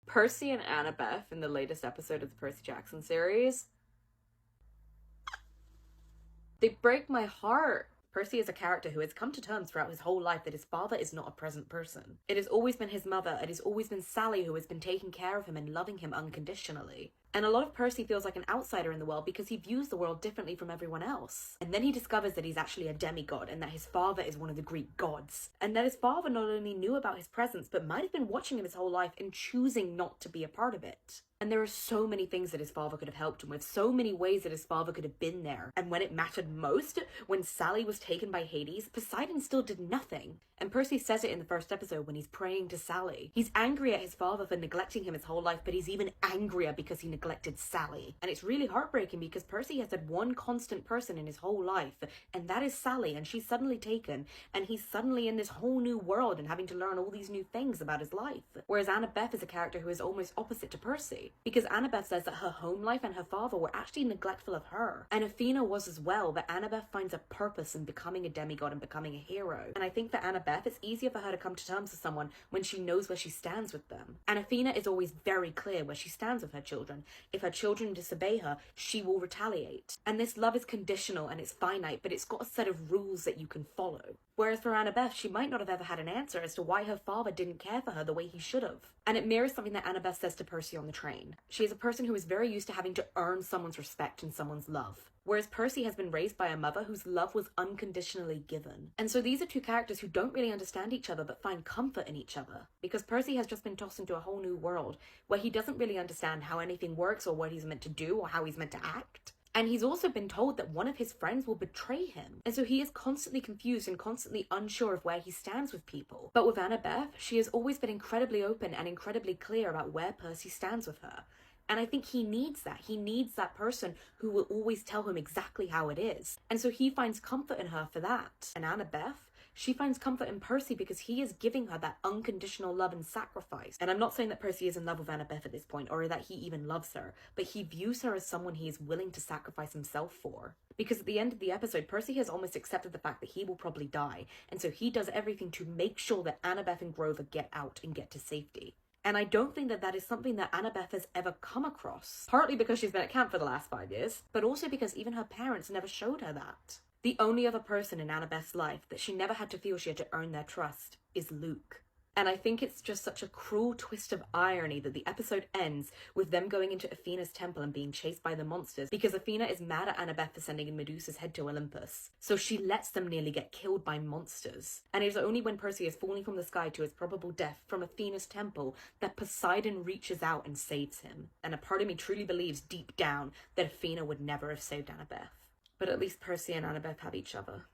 Percy and Annabeth in the latest episode of the Percy Jackson series, they break my heart. Percy is a character who has come to terms throughout his whole life that his father is not a present person. It has always been his mother, it has always been Sally who has been taking care of him and loving him unconditionally. And a lot of Percy feels like an outsider in the world because he views the world differently from everyone else. And then he discovers that he's actually a demigod and that his father is one of the Greek gods. And that his father not only knew about his presence, but might have been watching him his whole life and choosing not to be a part of it. And there are so many things that his father could have helped him with, so many ways that his father could have been there. And when it mattered most, when Sally was taken by Hades, Poseidon still did nothing. And Percy says it in the first episode when he's praying to Sally. He's angry at his father for neglecting him his whole life, but he's even angrier because he neglected Sally. And it's really heartbreaking because Percy has had one constant person in his whole life, and that is Sally, and she's suddenly taken, and he's suddenly in this whole new world and having to learn all these new things about his life. Whereas Annabeth is a character who is almost opposite to Percy, because Annabeth says that her home life and her father were actually neglectful of her. And Athena was as well, but Annabeth finds a purpose in becoming a demigod and becoming a hero. And I think for Annabeth, it's easier for her to come to terms with someone when she knows where she stands with them. And Athena is always very clear where she stands with her children. If her children disobey her, she will retaliate. And this love is conditional and it's finite, but it's got a set of rules that you can follow. Whereas for Annabeth, she might not have ever had an answer as to why her father didn't care for her the way he should have. And it mirrors something that Annabeth says to Percy on the train. She is a person who is very used to having to earn someone's respect and someone's love. Whereas Percy has been raised by a mother whose love was unconditionally given. And so these are two characters who don't really understand each other but find comfort in each other. Because Percy has just been tossed into a whole new world where he doesn't really understand how anything works or what he's meant to do or how he's meant to act. And he's also been told that one of his friends will betray him. And so he is constantly confused and constantly unsure of where he stands with people. But with Annabeth, she has always been incredibly open and incredibly clear about where Percy stands with her. And I think he needs that. He needs that person who will always tell him exactly how it is. And so he finds comfort in her for that. And Annabeth, she finds comfort in Percy because he is giving her that unconditional love and sacrifice. And I'm not saying that Percy is in love with Annabeth at this point, or that he even loves her, but he views her as someone he is willing to sacrifice himself for. Because at the end of the episode, Percy has almost accepted the fact that he will probably die, and so he does everything to make sure that Annabeth and Grover get out and get to safety. And I don't think that that is something that Annabeth has ever come across. Partly because she's been at camp for the last 5 years, but also because even her parents never showed her that. The only other person in Annabeth's life that she never had to feel she had to earn their trust is Luke. And I think it's just such a cruel twist of irony that the episode ends with them going into Athena's temple and being chased by the monsters because Athena is mad at Annabeth for sending Medusa's head to Olympus. So she lets them nearly get killed by monsters. And it is only when Percy is falling from the sky to his probable death from Athena's temple that Poseidon reaches out and saves him. And a part of me truly believes deep down that Athena would never have saved Annabeth. But at least Percy and Annabeth have each other.